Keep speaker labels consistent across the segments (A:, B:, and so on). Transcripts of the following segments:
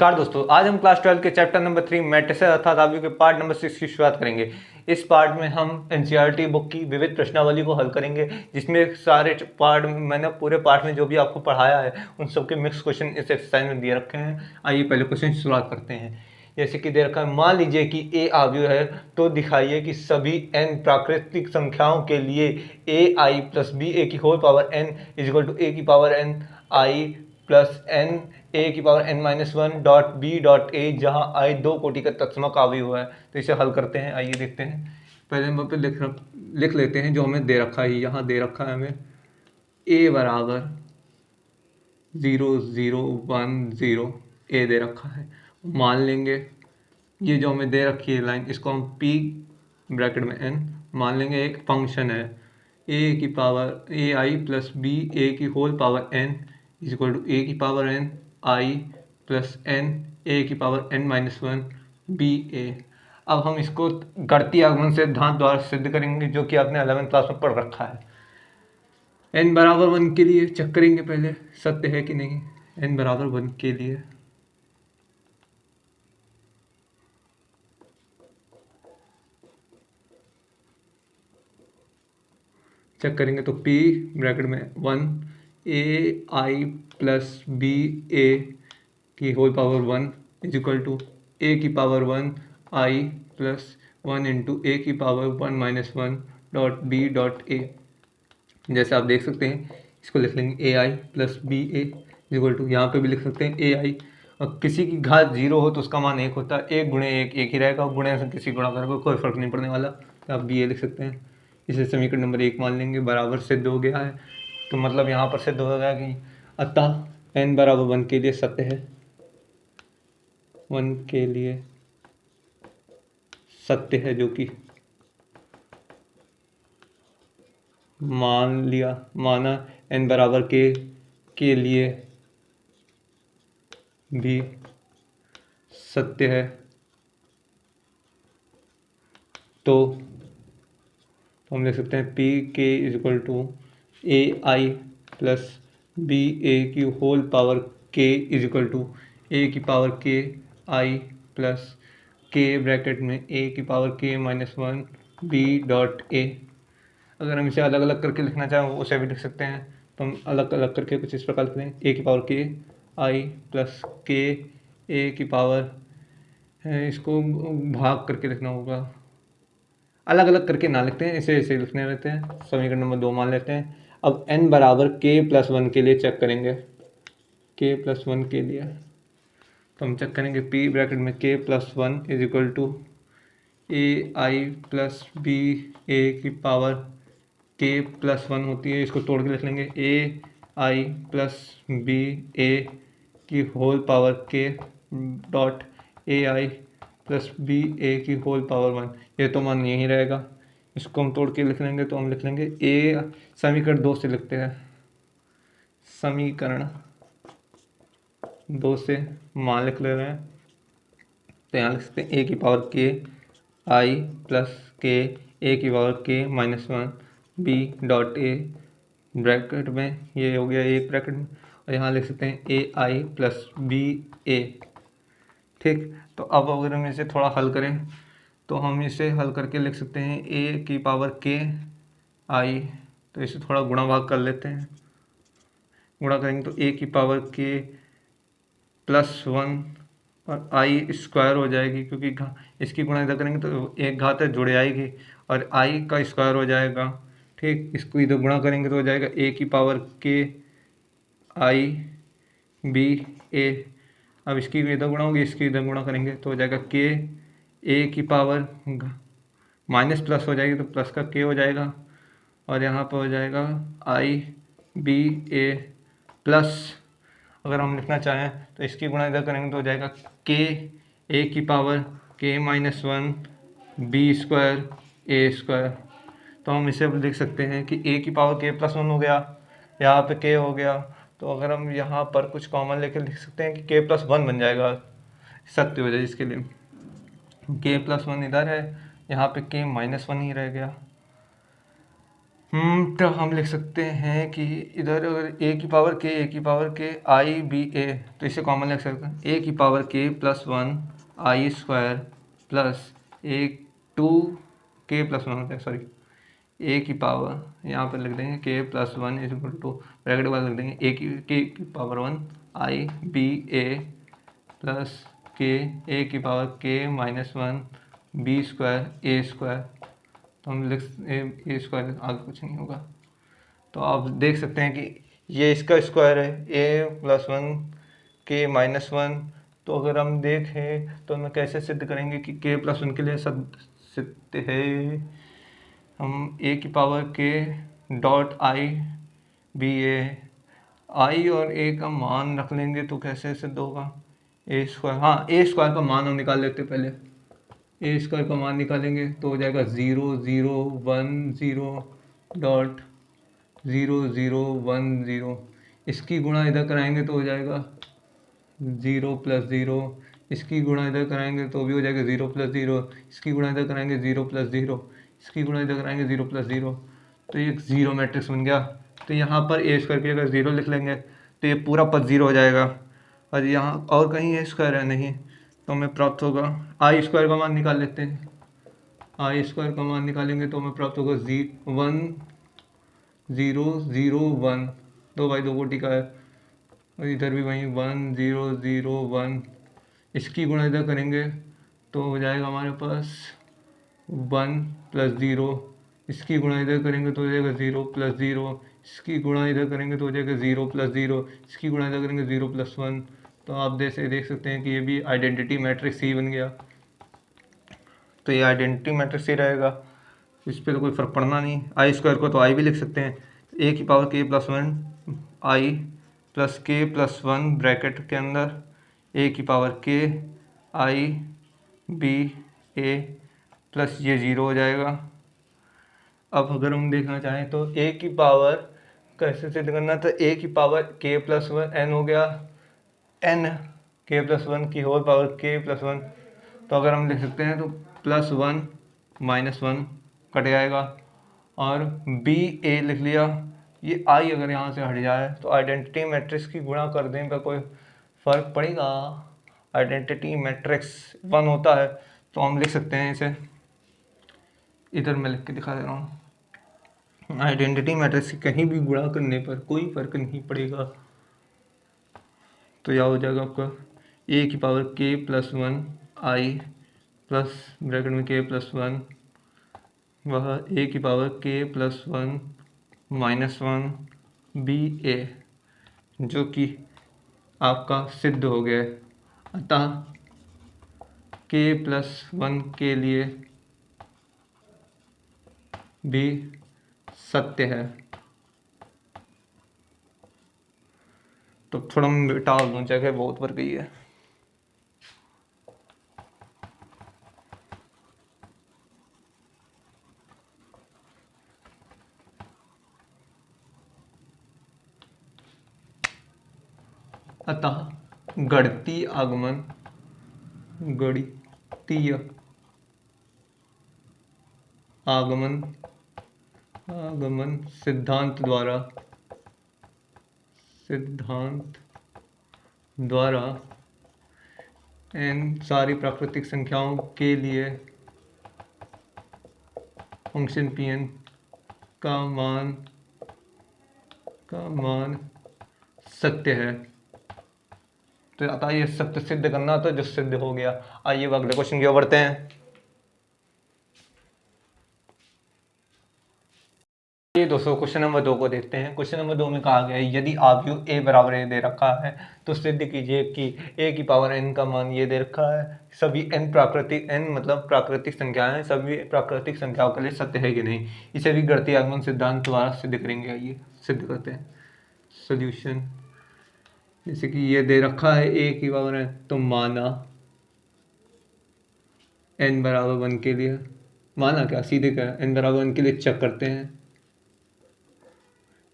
A: नमस्कार दोस्तों, आज हम क्लास 12 के चैप्टर नंबर 3 मैट्रिसेस अर्थात आव्यूह के पार्ट नंबर 6 की शुरुआत करेंगे। इस पार्ट में हम एनसीईआरटी बुक की विविध प्रश्नावली को हल करेंगे, जिसमें सारे पार्ट मैंने पूरे पार्ट में जो भी आपको पढ़ाया है उन सबके मिक्स क्वेश्चन इस एक्सरसाइज में दिए रखे हैं। आइए पहले क्वेश्चन की शुरुआत करते हैं। जैसे कि दे रखा है, मान लीजिए कि ए आव्यूह है तो दिखाइए कि सभी n प्राकृतिक संख्याओं के लिए ए आई प्लस बी ए की whole power n is equal to A की power n I plus N A की power n minus one dot B dot A, जहाँ आई दो कोटि का तत्समक आव्यूह हुआ है। तो इसे हल करते हैं। आइए देखते हैं। पहले हम पे लिख लेते हैं जो हमें दे रखा है। यहाँ दे रखा है हमें ए बराबर 0 0 1 0 ए दे रखा है। मान लेंगे ये जो हमें दे रखी है लाइन, इसको हम p ब्रैकेट में n मान लेंगे एक फंक्शन है ए की power A I plus B A की whole power n is equal to A की power n I plus n A की power n minus one B A. अब हम इसको गणितीय आगमन सिद्धांत द्वारा सिद्ध करेंगे, जो कि आपने 11वीं क्लास में पढ़ रखा है। n बराबर 1 के लिए चेक करेंगे पहले सत्य है कि नहीं। n बराबर 1 के लिए चेक करेंगे तो p ब्रैकेट में 1 ए आई प्लस बी ए की whole power 1 is equal to A की power 1 I plus 1 into A की power 1 minus one dot B dot A. जैसे आप देख सकते हैं, इसको लिख लेंगे A I plus B A is equal to, यहाँ पे भी लिख सकते हैं ए आई, और किसी की घात 0 हो तो उसका मान 1 होता है। 1 गुणे 1 1 ही रहेगा, गुणे से किसी गुणा करेगा कोई फर्क नहीं पड़ने वाला। तो आप बी ए लिख सकते हैं। इसे समीकरण नंबर 1 मान लेंगे, बराबर सिद्ध हो गया है। तो मतलब यहाँ पर सिद्ध हो गया कि अतः n बराबर 1 के लिए सत्य है। 1 के लिए सत्य है, जो कि माना n बराबर के लिए भी सत्य है। तो हम लिख सकते हैं P K is equal to A I plus B A की whole power K is equal to A की पावर के आई प्लस के ब्रैकेट में ए की पावर के minus one B dot A. अगर हम इसे अलग अलग करके लिखना चाहें उसे भी लिख सकते हैं। तो हम अलग अलग करके कुछ इस प्रकार लिखते हैं, ए की पावर के आई प्लस के ए की पावर, इसको भाग करके लिखना होगा, अलग अलग करके ना लिखते हैं, इसे ऐसे लिखने रहते हैं। समीकरण नंबर 2 मान लेते हैं। अब n बराबर k प्लस 1 के लिए चेक करेंगे। k प्लस 1 के लिए तो हम चेक करेंगे p ब्रैकेट में k plus 1 is equal to A I plus B A की पावर k प्लस 1 होती है। इसको तोड़ के लिख लेंगे A I plus B A की whole power k dot A I plus B A की होल पावर 1। ये तो मान यही रहेगा। इसको हम तोड़ के लिख लेंगे तो हम लिख लेंगे ए, समीकरण 2 से लिखते हैं। समीकरण 2 से मान लिख ले रहे हैं, तो यहाँ लिख सकते हैं ए की पावर के आई प्लस के ए की पावर के minus one B dot A bracket में, ये हो गया एक ब्रैकेट में, और यहाँ लिख सकते हैं ए आई प्लस बी ए। ठीक, तो अब अगर हम इसे थोड़ा हल करें तो हम इसे हल करके लिख सकते हैं ए की पावर के आई, तो इसे थोड़ा गुणा भाग कर लेते हैं। गुणा करेंगे तो ए की पावर के प्लस 1 और आई स्क्वायर हो जाएगी, क्योंकि इसकी गुणा इधर करेंगे तो एक घात है जुड़ आएगी और आई का स्क्वायर हो जाएगा। ठीक, इसको इधर गुणा करेंगे तो हो जाएगा ए की पावर के आई बी ए। अब इसकी इधर गुणा होगी, इसकी इधर गुणा करेंगे तो हो जाएगा के ए की पावर माइनस प्लस हो जाएगी तो प्लस का के हो जाएगा, और यहाँ पर हो जाएगा आई बी ए प्लस, अगर हम लिखना चाहें तो इसकी गुणा इधर करेंगे तो हो जाएगा के ए की पावर के माइनस वन बी स्क्वायर ए स्क्वायर। तो हम इसे लिख सकते हैं कि ए की पावर के प्लस 1 हो गया, यहाँ पे के हो गया, तो अगर हम यहाँ पर कुछ कॉमन लेके लिख सकते हैं कि के प्लस 1 बन जाएगा, सत्य हो जाए। इसके लिए के प्लस 1 इधर है, यहाँ पे के माइनस 1 ही रह गया। तो हम लिख सकते हैं कि इधर अगर ए की पावर के आई बी ए, तो इसे कॉमन लिख सकते हैं a⁻k+1 आई स्क्वायर प्लस एक 2k+1 होता है, सॉरी ए की पावर यहाँ पर लिख देंगे k+1 is equal to bracket वाला लिख देंगे k⁻1 आई बी ए प्लस के a⁻k−1 बी स्क्वायर ए स्क्वायर। तो हम लिख ए स्क्वायर, आगे कुछ नहीं होगा। तो आप देख सकते हैं कि ये इसका स्क्वायर है a+1 k-1। तो अगर हम देखें तो हमें कैसे सिद्ध करेंगे कि k+1 के लिए सिद्ध है। हम a⁻k.i आई और ए का मान रख लेंगे तो कैसे सिद्ध होगा। ए स्क्वायर, हाँ ए स्क्वायर का मान हम निकाल लेते पहले। ए स्क्वायर का मान निकालेंगे तो हो जाएगा 0 0 1 0.0010। इसकी गुणा इधर कराएंगे तो हो जाएगा 0+0। इसकी गुणा इधर कराएंगे तो भी हो जाएगा 0+0। इसकी गुणा इधर कराएंगे 0+0। इसकी गुणा इधर कराएंगे 0+0। तो ये एक जीरो मैट्रिक्स बन गया। तो यहाँ पर ए स्क्वायर की अगर 0 लिख लेंगे तो ये पूरा पद 0 हो जाएगा। और यहाँ और कहीं ए स्क्वायर है नहीं, तो हमें प्राप्त होगा आई स्क्वायर का मान निकाल लेते हैं। आई स्क्वायर का मान निकालेंगे तो हमें प्राप्त होगा 1 0 0 1। 2/2 का है और इधर भी वही 1 0 0 1। इसकी गुणा इधर करेंगे तो हो जाएगा हमारे पास 1+0। इसकी गुणा इधर करेंगे तो हो जाएगा 0+0। इसकी गुणा इधर करेंगे तो हो जाएगा 0+0। इसकी गुणा इधर करेंगे 0+1। तो आप देख सकते हैं कि ये भी आइडेंटिटी मैट्रिक्स ही बन गया। तो ये आइडेंटिटी मैट्रिक्स ही रहेगा, इस पर तो कोई फ़र्क पड़ना नहीं। आई स्क्वायर को तो आई भी लिख सकते हैं, a⁻k+1 आई प्लस k+1 ब्रैकेट के अंदर a⁻k आई बी ए प्लस ये 0 हो जाएगा। अब अगर हम देखना चाहें तो a की पावर कैसे सिद्ध करना, तो a⁻k+1 n हो गया, n k+1 की होल पावर k+1। तो अगर हम लिख सकते हैं तो +1 -1 कट जाएगा और बी ए लिख लिया। ये आई अगर यहाँ से हट जाए तो आइडेंटिटी मैट्रिक्स की गुणा कर दें पर कोई फ़र्क पड़ेगा। आइडेंटिटी मैट्रिक्स 1 होता है तो हम लिख सकते हैं इसे, इधर मैं लिख के दिखा दे रहा हूँ। आइडेंटिटी मैट्रिक्स की कहीं भी गुणा करने पर कोई फ़र्क नहीं पड़ेगा। तो यह हो जाएगा आपका a⁻k+1 आई प्लस ब्रैकेट में k+1 वह a⁻k+1 -1 बी ए, जो कि आपका सिद्ध हो गया। अतः k+1 के लिए भी सत्य है। तो थोड़ा मिटा दूँ, जगह बहुत भर गई है। अतः गणितीय आगमन सिद्धांत द्वारा इन सारी प्राकृतिक संख्याओं के लिए फंक्शन Pn का मान सत्य है। तो अतः ये सत्य सिद्ध करना तो जो सिद्ध हो गया। आइए अब अगले क्वेश्चन की ओर बढ़ते हैं। ये दोस्तों क्वेश्चन नंबर 2 को देखते हैं। क्वेश्चन नंबर 2 में कहा गया है यदि आव्यूह a बराबर a दे रखा है तो सिद्ध कीजिए कि a⁻n का मान ये दे रखा है, सभी n मतलब प्राकृतिक संख्याएं हैं, सभी प्राकृतिक संख्याओं के लिए सत्य है कि नहीं। इसे भी गणितीय आगमन सिद्धांत द्वारा सिद्ध करेंगे। आइए सिद्ध करते हैं। सोल्यूशन, जैसे कि ये दे रखा है a⁻n, तो माना n बराबर 1 के लिए, माना क्या सीधे क्या n बराबर 1 के लिए चेक करते हैं।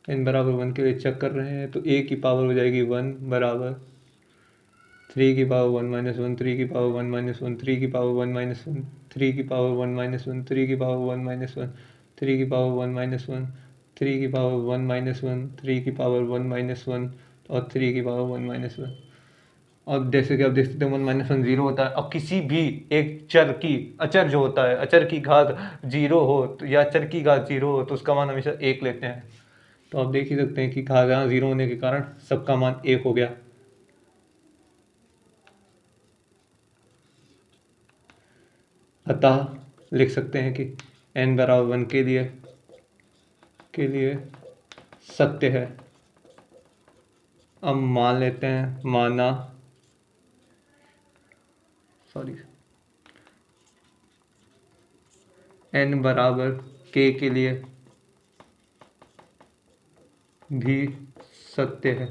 A: n बराबर 1 के लिए चेक कर रहे हैं तो a की पावर हो जाएगी 1 बराबर 3 की पावर 1 - 1, 3 की पावर 1 - 1, 3 की पावर 1 - 1, 3 की पावर 1 - 1, 3 की पावर 1 - 1, 3 की पावर 1 - 1, 3 की पावर 1 - 1, 3 की पावर 1 - 1 और 3 की पावर 1 - 1। अब जैसे कि आप देख सकते हैं 1 - 1 0 होता है। अब किसी भी एक चर की अचर जो होता है, अचर की घात 0 हो या चर की घात 0 हो तो उसका मान हमेशा 1 लेते हैं। तो आप देख ही सकते हैं कि घात यहाँ 0 होने के कारण सबका मान 1 हो गया। अतः लिख सकते हैं कि n बराबर 1 के लिए सत्य है। अब मान लेते हैं, माना n बराबर k के लिए भी सत्य है।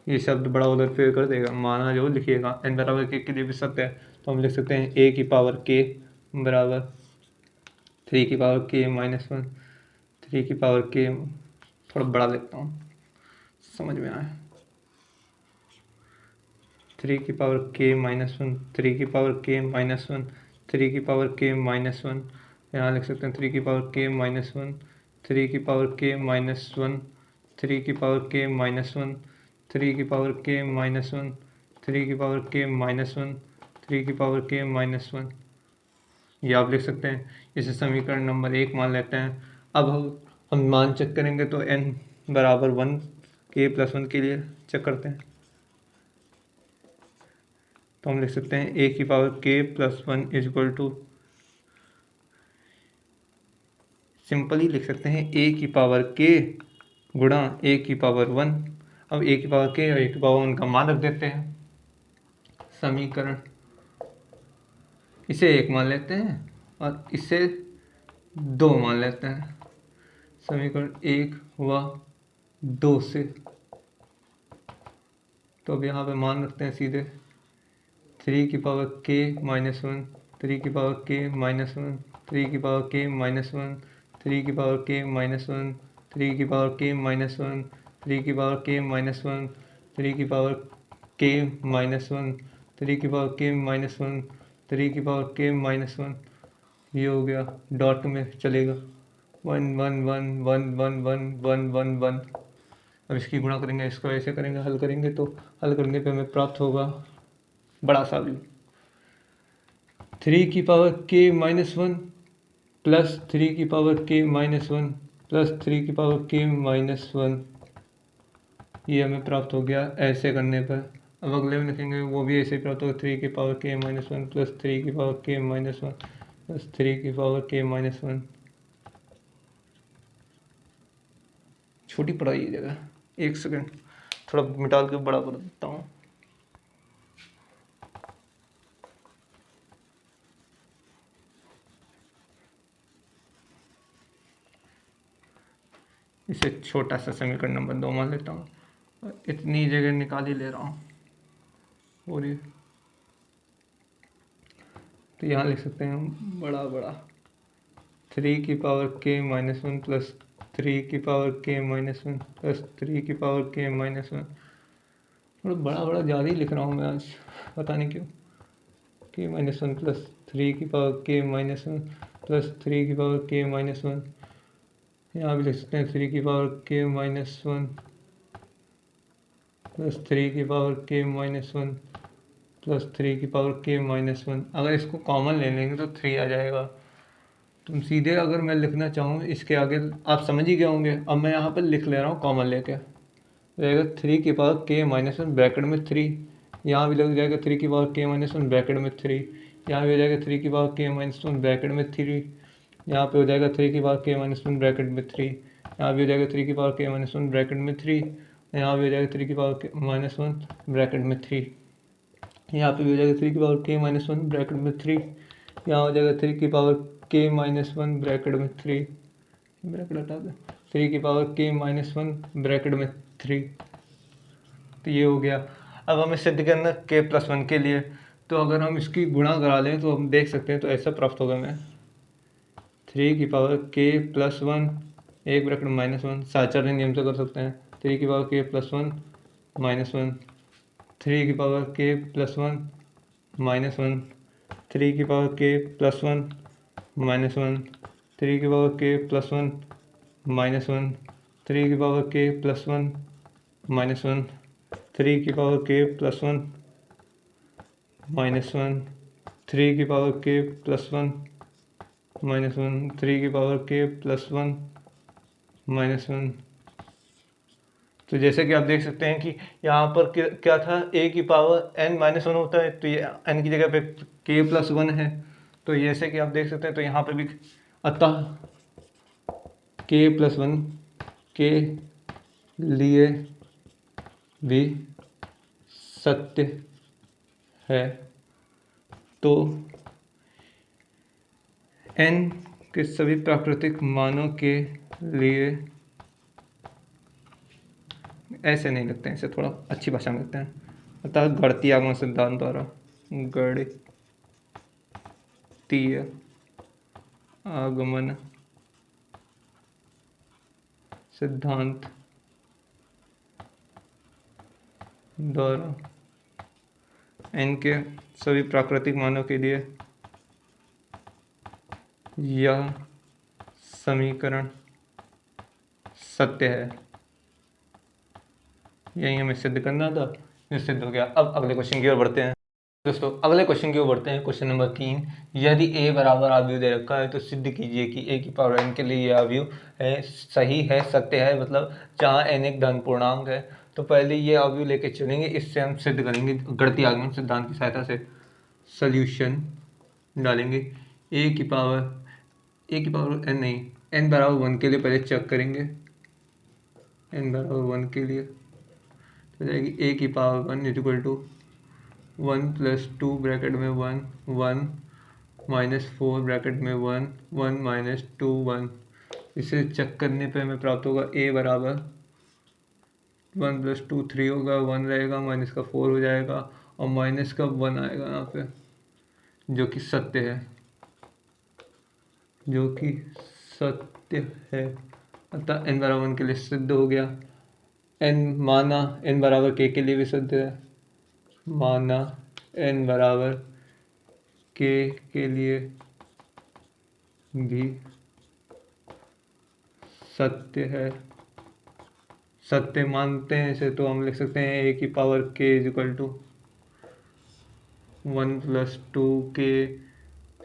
A: ये शब्द बड़ा उधर फेर कर देगा, माना जो लिखिएगा n बराबर के लिए भी सत्य है। तो हम लिख सकते हैं a की पावर k बराबर 3 की पावर k - 1, 3 की पावर k, थोड़ा बड़ा लिखता हूँ समझ में आए, 3 की पावर k - 1, 3 की पावर k - 1, 3 की पावर k - 1, यहाँ लिख सकते हैं 3 की पावर k - 1, 3 की पावर k - 1, 3 की पावर k - 1, 3 की पावर k - 1, 3 की पावर k - 1, 3 की पावर k - 1, ये आप लिख सकते हैं। इसे समीकरण नंबर 1 मान लेते हैं। अब हम मान चेक करेंगे तो n बराबर 1 k + 1 के लिए चेक करते हैं। तो हम लिख सकते हैं a की power k + 1 equal to, simply लिख सकते हैं a की पावर k गुणा a की पावर 1। अब a की पावर k और a की पावर 1 का मान रख देते हैं। समीकरण, इसे 1 मान लेते हैं और इसे 2 मान लेते हैं। समीकरण 1 हुआ 2 से। तो अब यहाँ पे मान रखते हैं सीधे 3 की पावर k - 1, 3 की पावर k - 1, 3 की पावर k - 1, 3 की पावर k - 1, 3 की पावर k - 1, 3 की पावर k - 1, 3 की पावर k - 1, 3 की पावर k - 1, 3 की पावर k - 1, ये हो गया, डॉट में चलेगा 1 1 1 1 1 1 1 1 1। अब इसकी गुणा करेंगे, इसको ऐसे करेंगे, हल करेंगे तो हल करने पे हमें प्राप्त होगा बड़ा सा भी 3 की पावर k - 1 प्लस 3 की पावर k - 1 प्लस 3 की पावर k - 1, ये हमें प्राप्त हो गया ऐसे करने पर। अब अगले में लिखेंगे वो भी ऐसे ही प्राप्त होगा 3 की पावर k - 1 प्लस 3 की पावर k - 1 प्लस 3 की पावर k - 1। छोटी पढ़ाई है जगह, एक सेकंड थोड़ा मिटाल के बड़ा कर देता हूँ। इसे छोटा सा समीकरण नंबर 2 मान लेता हूँ। इतनी जगह निकाल ही ले रहा हूँ और ये, तो यहाँ लिख सकते हैं हम बड़ा 3 की पावर k - 1 प्लस 3 की पावर k - 1 प्लस 3 की पावर k - 1। थोड़ा बड़ा ज़्यादा ही लिख रहा हूँ मैं आज, पता नहीं क्यों। k - 1 प्लस 3 की पावर k - 1 प्लस 3 की पावर k - 1, यहाँ भी लिख सकते हैं 3 की पावर k - 1 प्लस 3 की पावर k - 1 प्लस 3 की पावर k - 1। अगर इसको कॉमन ले लेंगे तो 3 आ जाएगा। तुम सीधे अगर मैं लिखना चाहूँ इसके आगे, आप समझ ही गए होंगे। अब मैं यहाँ पर लिख ले रहा हूँ कॉमन लेके, रहेगा 3 की पावर k - 1 ब्रैकेट में 3, यहाँ भी लग जाएगा 3 की पावर k - 1 ब्रैकेट में 3, यहाँ भी हो जाएगा 3 की पावर k - 1 ब्रैकेट में 3, यहाँ पे हो जाएगा 3 की पावर k - 1 ब्रैकेट में 3, यहाँ भी हो जाएगा 3 की पावर k - 1 ब्रैकेट में 3, यहाँ भी हो जाएगा 3 की पावर k - 1 ब्रैकेट में 3, यहाँ पे भी हो जाएगा 3 की पावर k - 1 ब्रैकेट में 3, यहाँ हो जाएगा 3 की पावर k - 1 ब्रैकेट में 3, ब्रैकेट हटा दें, 3 की पावर k - 1 ब्रैकेट में 3। तो ये हो गया। अब हमें सिद्ध करना k + 1 के लिए, तो अगर हम इसकी गुणा करा लें तो हम देख सकते हैं, तो ऐसा प्राप्त होगा हमें 3 की पावर k + 1 एक ब्रैकेट -1, साचार्य नियम से कर सकते हैं 3 की पावर k + 1 -1, 3 की पावर k + 1 -1, 3 की पावर k + 1 -1, 3 की पावर k प्लस 1 -1, 3 की पावर k प्लस 1 -1, 3 की पावर k प्लस 1 -1, 3 की पावर k प्लस 1 -1, 3 की पावर k प्लस 1 -1। तो जैसे कि आप देख सकते हैं कि यहाँ पर क्या था, a की पावर n-1 होता है, तो ये n की जगह पे k प्लस 1 है। तो जैसे कि आप देख सकते हैं, तो यहाँ पे भी अतः k प्लस 1 के लिए भी सत्य है। तो n के सभी प्राकृतिक मानों के लिए, ऐसे नहीं लिखते हैं, इसे थोड़ा अच्छी भाषा में लिखते हैं, अतः गणितीय आगमन सिद्धांत द्वारा, गणितीय आगमन सिद्धांत द्वारा n के सभी प्राकृतिक मानों के लिए यह समीकरण सत्य है। यही हमें सिद्ध करना था, ये सिद्ध हो गया। अब अगले क्वेश्चन की ओर बढ़ते हैं दोस्तों। अगले क्वेश्चन की ओर बढ़ते हैं। क्वेश्चन नंबर 3, यदि a बराबर आव्यूह दे रखा है तो सिद्ध कीजिए कि a की पावर n के लिए यह आव्यूह है, सही है, सत्य है, मतलब जहाँ n एक धन पूर्णांक है। तो पहले ये आव्यूह लेके चलेंगे, इससे हम सिद्ध करेंगे गणितीय आगमन सिद्धांत की सहायता से। सॉल्यूशन डालेंगे a की पावर n नहीं, n बराबर 1 के लिए पहले चेक करेंगे। n बराबर 1 के लिए तो जाएगी a की power 1 equal to 1 plus 2 bracket में 1 1 -4 ब्रैकेट में 1 1 -2 1। इसे चेक करने पे हमें प्राप्त होगा a बराबर 1 प्लस 2 3 होगा, 1 रहेगा, माइनस का 4 हो जाएगा और माइनस का 1 आएगा यहाँ पे, जो कि सत्य है, जो कि सत्य है। अतः n बराबर 1 के लिए सिद्ध हो गया। माना n बराबर k के लिए भी सिद्ध है, माना n बराबर k के लिए भी सत्य है। सत्य मानते हैं इसे, तो हम लिख सकते हैं a की power k is equal to 1 plus 2 k,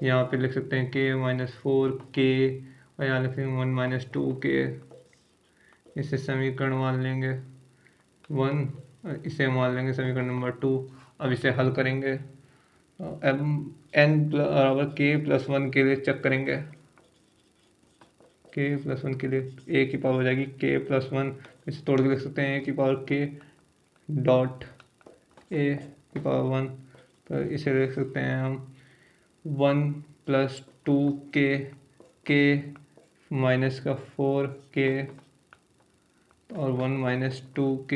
A: यहाँ पे लिख सकते हैं k -4 k, और यहाँ लिख सकते हैं 1 -2 k। इसे समीकरण मान लेंगे 1, इसे मान लेंगे समीकरण नंबर 2। अब इसे हल करेंगे, अब n बराबर k प्लस 1 के लिए चेक करेंगे। k प्लस 1 के लिए a की पावर हो जाएगी k प्लस 1, इसे तोड़ के लिख सकते हैं a की पावर k डॉट a की पावर 1। तो इसे लिख सकते हैं हम 1 प्लस 2 k माइनस का 4 k और 1 -2 k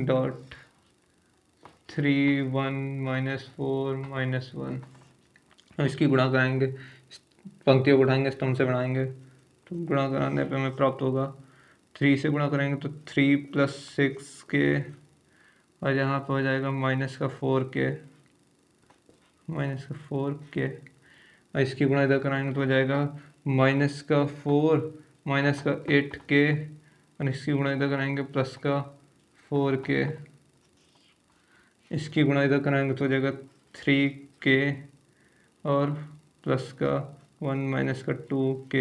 A: डॉट 3 1 -4 -1। अब इसकी गुणा कराएंगे, पंक्तियों को उठाएंगे, स्तंभ से बढ़ाएंगे, तो गुणा कराने पे हमें प्राप्त होगा 3 से गुणा करेंगे तो 3 + 6 k, और यहाँ पर हो जाएगा माइनस का 4 k, और इसकी गुणा इधर कराएंगे तो हो जाएगा माइनस का 4 माइनस का 8 k, और इसकी गुणा इधर कराएंगे प्लस का 4 k, इसकी गुणा इधर कराएंगे तो हो जाएगा 3 k और प्लस का 1 माइनस का 2 k,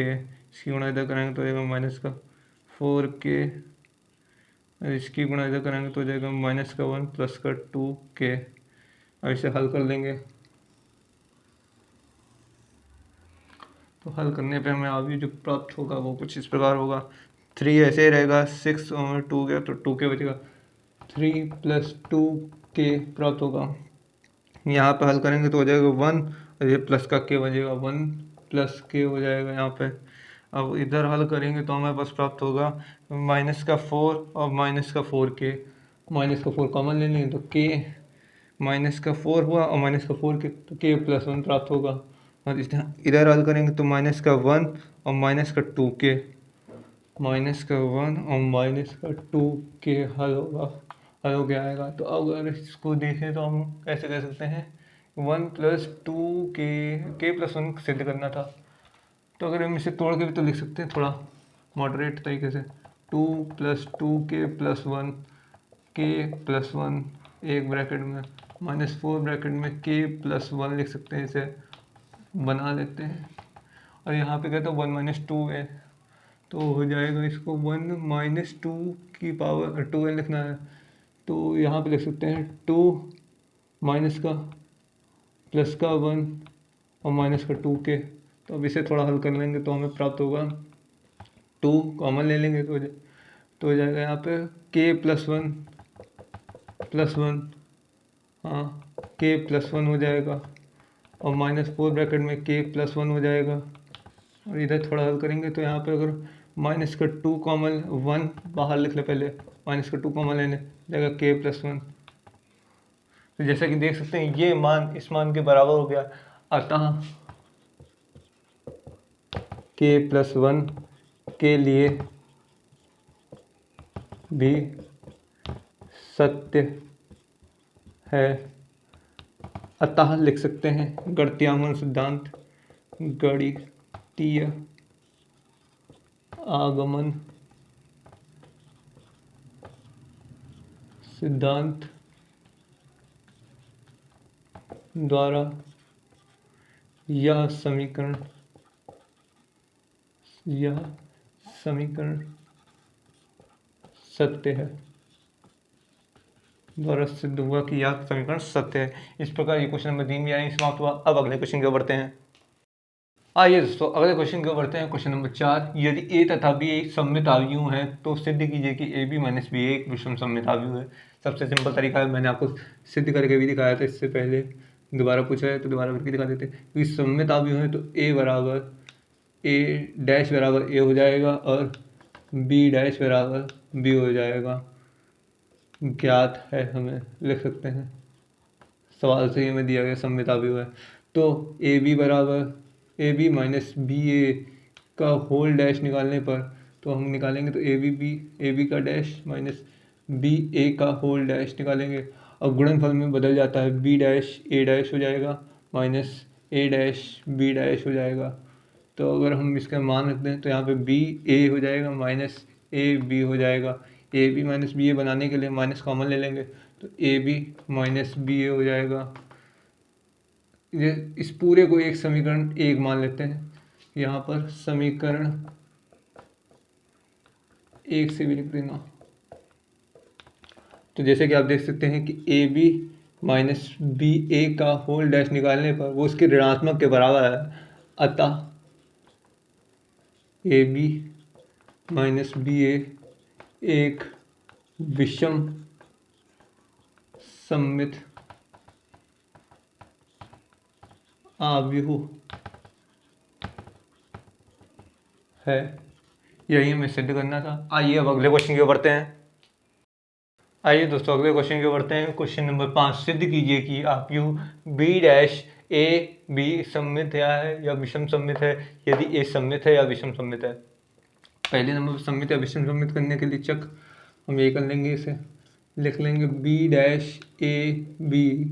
A: इसकी गुणा इधर कराएंगे तो हो जाएगा माइनस का 4 k, और इसकी गुणा इधर कराएंगे तो हो जाएगा माइनस का 1 प्लस का 2 k। और इसे हल कर लेंगे, तो हल करने पे हमें अभी जो प्राप्त होगा वो कुछ इस प्रकार होगा। 3 ऐसे ही रहेगा, 6 और 2 गया तो 2 k बचेगा, 3 + 2 k प्राप्त होगा। यहाँ पे हल करेंगे तो हो जाएगा 1, और ये प्लस का k बचेगा, 1 + k हो जाएगा यहाँ पे। अब इधर हल करेंगे तो हमारे पास प्राप्त होगा माइनस का 4 और माइनस का 4 k, माइनस का 4 कॉमन ले लेंगे तो k माइनस का 4 हुआ और माइनस का 4 k, तो k + 1 प्राप्त होगा। और इधर हल करेंगे तो माइनस का 1 और माइनस का 2 k, माइनस का 1 और माइनस का 2 k हल होगा, हल हो गया आएगा। तो अगर इसको देखें तो हम कैसे कह सकते हैं 1 + 2 k, k + 1 सिद्ध करना था, तो अगर हम इसे तोड़ के भी तो लिख सकते हैं थोड़ा मॉडरेट तरीके से, 2 + 2k + 1 k + 1 एक ब्रैकेट में -4 ब्रैकेट में k + 1 लिख सकते हैं, इसे बना लेते हैं। और यहाँ पे क्या था 1 - 2 है, तो हो जाएगा इसको 1 - 2 की पावर 2n लिखना है, तो यहाँ पे लिख सकते हैं 2 माइनस का प्लस का 1 और माइनस का 2k। तो अब इसे थोड़ा हल कर लेंगे तो हमें प्राप्त होगा 2 कॉमन ले लेंगे तो हो जाएगा यहाँ पे k + 1 हाँ k + 1 हो जाएगा और -4 ब्रैकेट में k + 1 हो जाएगा। और इधर थोड़ा हल करेंगे तो यहाँ पे अगर माइनस का 2 कॉमन 1 बाहर लिख ले, पहले माइनस का 2 कॉमन लेने जाएगा k + 1। तो जैसा कि देख सकते हैं ये मान इस मान के बराबर हो गया, अतः k + 1 के लिए भी सत्य है। अतः लिख सकते हैं गणितीय सिद्धांत, गणितीय आगमन सिद्धांत द्वारा यह समीकरण सत्य है, द्वारा सिद्ध हुआ कि यह समीकरण सत्य है। इस प्रकार ये क्वेश्चन नंबर 3 भी यानी समाप्त हुआ। अब अगले क्वेश्चन की ओर बढ़ते हैं। आइए दोस्तों अगले क्वेश्चन की ओर बढ़ते हैं। क्वेश्चन नंबर 4, यदि a तथा b एक सममित आव्यूह है तो सिद्ध कीजिए कि ab - b एक विषम सममित आव्यूह है। सबसे सिंपल तरीका है, मैंने आपको सिद्ध करके भी दिखाया था इससे पहले, दोबारा पूछा है तो दोबारा करके दिखा देते हैं। क्योंकि सममित आव्यूह है तो a बराबर a' हो जाएगा और b' हो जाएगा। ज्ञात है हमें, लिख सकते हैं, सवाल से ही हमें दिया गया सममित आव्यूह है। तो AB - BA का होल डैश निकालने पर तो हम निकालेंगे तो AB का डैश माइनस BA का होल डैश निकालेंगे और गुणनफल में बदल जाता है, B' A' हो जाएगा माइनस A' B' हो जाएगा। तो अगर हम इसका मान रख दें तो यहाँ पे BA हो जाएगा माइनस AB हो जाएगा। AB - BA बनाने के लिए माइनस कॉमन ले लेंगे तो AB - BA हो जाएगा। ये इस पूरे को एक समीकरण एक मान लेते हैं, यहाँ पर समीकरण एक से भी लिख देना। तो जैसे कि आप देख सकते हैं कि AB - BA का होल डैश निकालने पर वो उसके ऋणात्मक के बराबर है, अतः AB - BA एक विषम सममित आव्यूह है। यही हमें सिद्ध करना था। आइए अब अगले क्वेश्चन की ओर बढ़ते हैं। आइए दोस्तों अगले क्वेश्चन की ओर बढ़ते हैं। क्वेश्चन नंबर 5, सिद्ध कीजिए कि आव्यूह B' सममित है या विषम सममित है यदि A सममित है या विषम सममित है। पहले नंबर पर सममित या विषम सममित करने के लिए चक हम ये कर लेंगे, इसे लिख लेंगे B'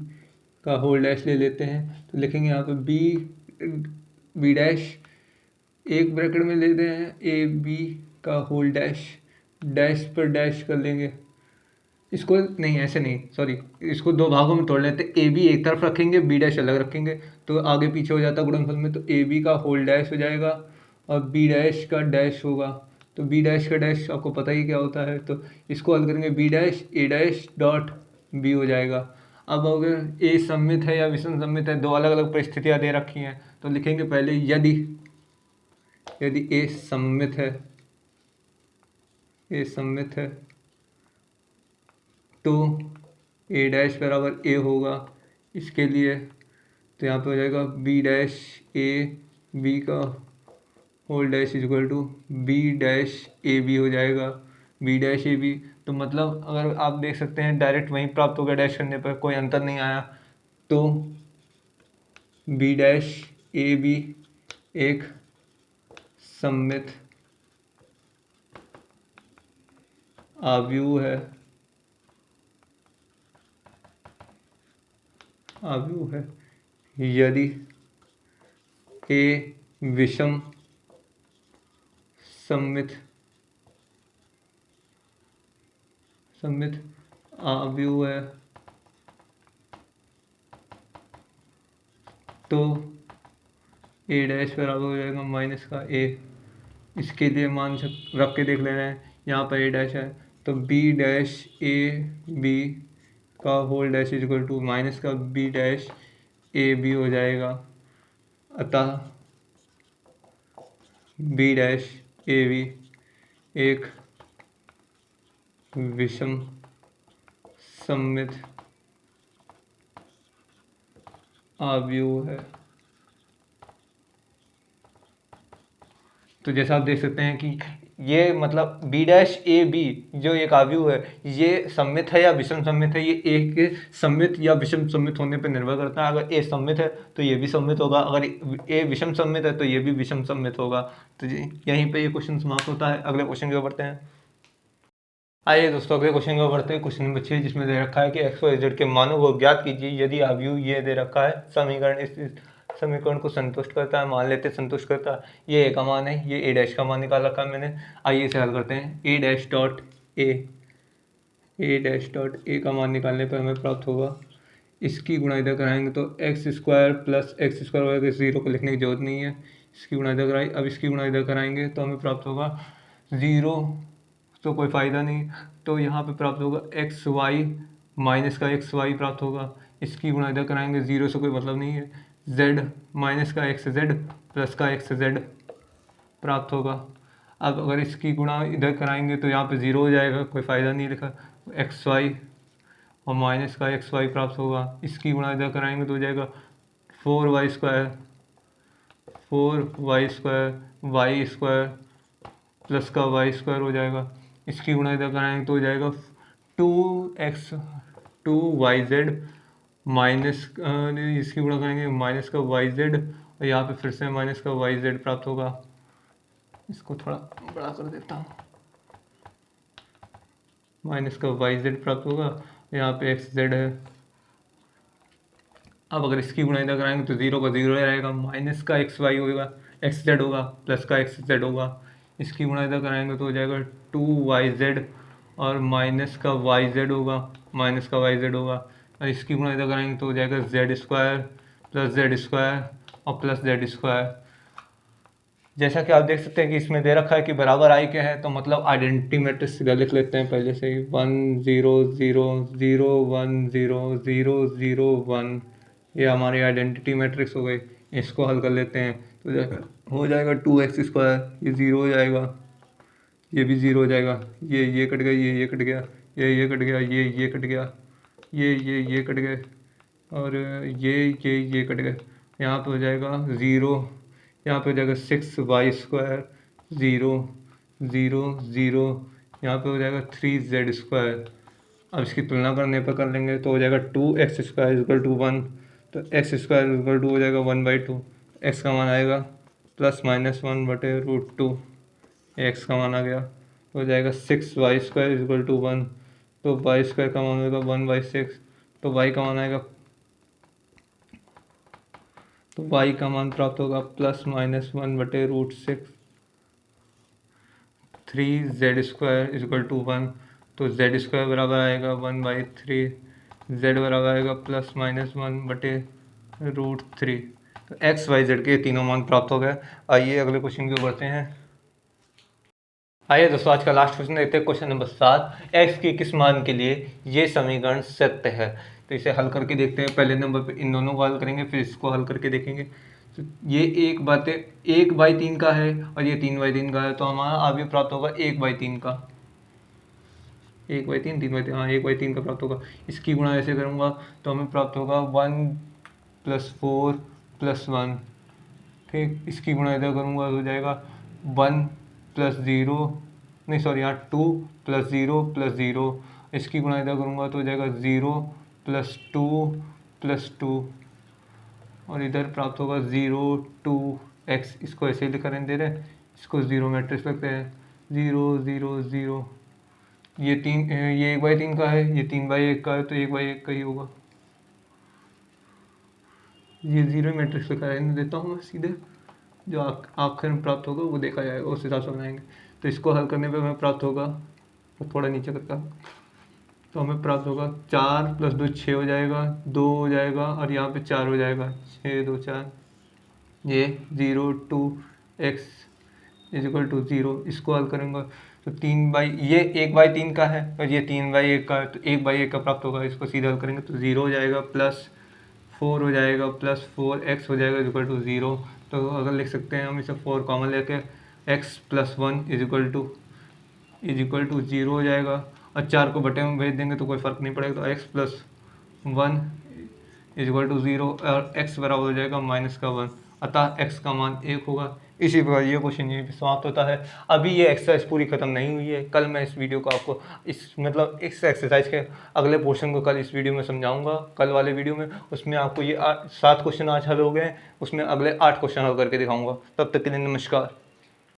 A: का होल डैश ले लेते हैं तो लिखेंगे यहाँ पे B' एक ब्रैकेट में लेते हैं AB का होल डैश, डैश पर डैश कर लेंगे, इसको नहीं ऐसे नहीं सॉरी, इसको दो भागों में तोड़ लेते हैं। AB एक तरफ रखेंगे, B' अलग रखेंगे तो आगे पीछे हो जाता है गुणनफल में, तो AB का होल डैश हो जाएगा और B' का डैश होगा। तो B' का डैश आपको पता ही क्या होता है, तो इसको हल करेंगे B' A' हो जाएगा। अब अगर A सममित है या विषम सममित है, दो अलग अलग परिस्थितियाँ दे रखी हैं तो लिखेंगे पहले यदि A सममित है तो A' बराबर A होगा। इसके लिए तो यहाँ पे हो जाएगा B' का whole dash equal to B' हो जाएगा, B' तो मतलब अगर आप देख सकते हैं डायरेक्ट वहीं प्राप्त हो गया, डैश करने पर कोई अंतर नहीं आया। तो B' एक सममित आव्यूह है यदि A विषम सममित आव्यूह है तो ए डैश बराबर हो जाएगा माइनस का ए। इसके लिए मान रख के देख लेना है, यहाँ पर ए डैश है तो बी डैश ए बी का whole dash is equal to minus का बी डैश ए बी हो जाएगा। अतः बी डैश ए बी एक विषम सममित आव्यूह है। तो जैसा आप देख सकते हैं कि ये मतलब बी डैश ए बी जो एक आव्यूह है ये सममित है या विषम सममित है, ये ए के सममित या विषम सममित होने पर निर्भर करता है। अगर ए सममित है तो ये भी सममित होगा, अगर ए विषम सममित है तो ये भी विषम सममित होगा। तो यहीं पे ये क्वेश्चन समाप्त होता है। अगले क्वेश्चन की ओर बढ़ते हैं। आइए दोस्तों अगले क्वेश्चन की ओर बढ़ते हैं। क्वेश्चन नंबर 6 जिसमें दे रखा है कि एक्स वाई जेड के मानों को ज्ञात कीजिए यदि आव्यूह ये दे रखा है। समीकरण इस समीकरण को संतुष्ट करता है, मान लेते संतुष्ट करता है। ये ए का मान है, ये ए डैश का मान निकाल रखा है मैंने। आइए इसे हल करते हैं। ए डैश डॉट ए का मान निकालने पर हमें प्राप्त होगा, इसकी गुणा इधर कराएंगे तो x square plus x square होगा, जीरो को लिखने की जरूरत नहीं है। इसकी गुणा इधर कराई, अब इसकी गुणा इधर कराएंगे तो हमें प्राप्त होगा ज़ीरो, तो कोई फ़ायदा नहीं। तो यहाँ पे प्राप्त होगा एक्स वाई माइनस का एक्स वाई प्राप्त होगा। इसकी गुणा इधर कराएंगे, ज़ीरो से कोई मतलब नहीं है। z माइनस का एक्स जेड प्लस का एक्स जेड प्राप्त होगा। अब अगर इसकी गुणा इधर कराएंगे तो यहाँ पे ज़ीरो हो जाएगा, कोई फ़ायदा नहीं लिखा। एक्स वाई और माइनस का एक्स वाई प्राप्त होगा। इसकी गुणा इधर कराएंगे तो हो जाएगा 4y स्क्वायर प्लस का वाई स्क्वायर हो जाएगा। इसकी गुणा इधर कराएंगे तो हो जाएगा 2y z माइनस, इसकी गुणा करेंगे माइनस का वाई जेड और यहाँ पे फिर से माइनस का वाई जेड प्राप्त होगा। इसको थोड़ा बड़ा कर देता हूँ। माइनस का वाई जेड प्राप्त होगा, यहाँ पे एक्स जेड है। अब अगर इसकी गुणा इधर कराएंगे तो जीरो का जीरो रहेगा, माइनस का एक्स वाई होगा, एक्स जेड होगा प्लस का एक्स जेड होगा। इसकी गुणा इधर कराएंगे तो हो जाएगा 2y z और माइनस का वाई जेड होगा, और इसकी गुणा इधर कराएंगे तो हो जाएगा जेड स्क्वायर और प्लस जेड स्क्वायर। जैसा कि आप देख सकते हैं कि इसमें दे रखा है कि बराबर आई के है, तो मतलब आइडेंटिटी मैट्रिक्स सीधा लिख लेते हैं पहले से ही। 1 0 0 0 1 0 0 0 1, ये हमारी आइडेंटिटी मैट्रिक्स हो गई। इसको हल कर लेते हैं तो हो जाएगा 2x स्क्वायर, ये ज़ीरो हो जाएगा, ये भी ज़ीरो हो जाएगा, ये कट गया, ये कट गया, ये कट गया, ये कट गया, ये कट गए और ये कट गए। यहाँ पे हो जाएगा ज़ीरो, यहाँ पे हो जाएगा 6y स्क्वायर 0 0 0, यहाँ पे हो जाएगा 3z स्क्वायर। अब इसकी तुलना करने पर कर लेंगे तो हो जाएगा 2x स्क्वायर इक्वल टू 1, तो एक्स स्क्वायर इक्वल टू हो जाएगा 1/2। एक्स का मान आएगा +-1/√2, एक्स का मान आ गया तो हो जाएगा 6y स्क्वायर इक्वल टू 1, तो वाई स्क्वायर का मान होगा 1/6, तो वाई का मान आएगा, तो y का मान प्राप्त होगा +-1/√6। 3z स्क्वायर इक्वल टू 1, तो z स्क्वायर बराबर आएगा 1/3, z बराबर आएगा +-1/√3। तो x y z के तीनों मान प्राप्त हो गए। आइए अगले क्वेश्चन की ओर बढ़ते हैं। आइए दोस्तों आज का लास्ट क्वेश्चन देखते हैं। क्वेश्चन नंबर 7, x के किस मान के लिए ये समीकरण सत्य है। तो इसे हल करके देखते हैं। पहले नंबर पे इन दोनों को हल करेंगे, फिर इसको हल करके देखेंगे। तो ये 1/3 का है और ये 3/3 का है, तो हमारा आगे प्राप्त होगा 1/3 का, 1/3 3/3, हाँ 1/3 का प्राप्त होगा। इसकी गुणा ऐसे करूँगा तो हमें प्राप्त होगा 1 + 4 + 1, ठीक। इसकी गुणा इधर करूँगा तो हो जाएगा 1 + 0, नहीं सॉरी यहाँ 2 + 0 + 0। इसकी गुणा इधर करूँगा तो हो जाएगा 0 + 2 + 2, और इधर प्राप्त होगा 0 2 x। इसको ऐसे ही लिखा रहने दे रहे हैं, इसको जीरो मैट्रिक्स लगते हैं 0 0 0। ये 1/3 का है, ये 3/1 का है, तो 1/1 का ही होगा। ये जीरो मैट्रिक्स लिखा रहने देता हूँ मैं सीधे जो आखिर में प्राप्त होगा वो देखा जाएगा, उस हिसाब से बनाएंगे। तो इसको हल करने पे हमें प्राप्त होगा, तो थोड़ा नीचे करता, तो हमें प्राप्त होगा 4 + 2 6 हो जाएगा, 2 हो जाएगा और यहाँ पे 4 हो जाएगा, 6 2 4, ये 0 2 x = 0। इसको हल करेंगे तो 3/, ये 1/3 का है और ये 3/1 का है, तो 1/1 का प्राप्त होगा। इसको सीधा हल करेंगे तो 0 हो जाएगा, +4 हो जाएगा, +4x हो जाएगा = 0। तो अगर लिख सकते हैं हम इसे 4 कॉमन लेके, x + 1 = 0 हो जाएगा, और 4 को बटे में भेज देंगे तो कोई फ़र्क नहीं पड़ेगा। तो x + 1 = 0 और x बराबर हो जाएगा -1, अतः x का मान 1 होगा। इसी प्रकार ये क्वेश्चन यहीं पे समाप्त होता है। अभी ये एक्सरसाइज पूरी खत्म नहीं हुई है, कल मैं इस वीडियो को आपको इस एक्सरसाइज के अगले पोर्शन को कल इस वीडियो में समझाऊंगा। कल वाले वीडियो में उसमें आपको ये 7 क्वेश्चन आज हल हो गए, उसमें अगले 8 क्वेश्चन हल करके दिखाऊंगा। तब तक के लिए नमस्कार।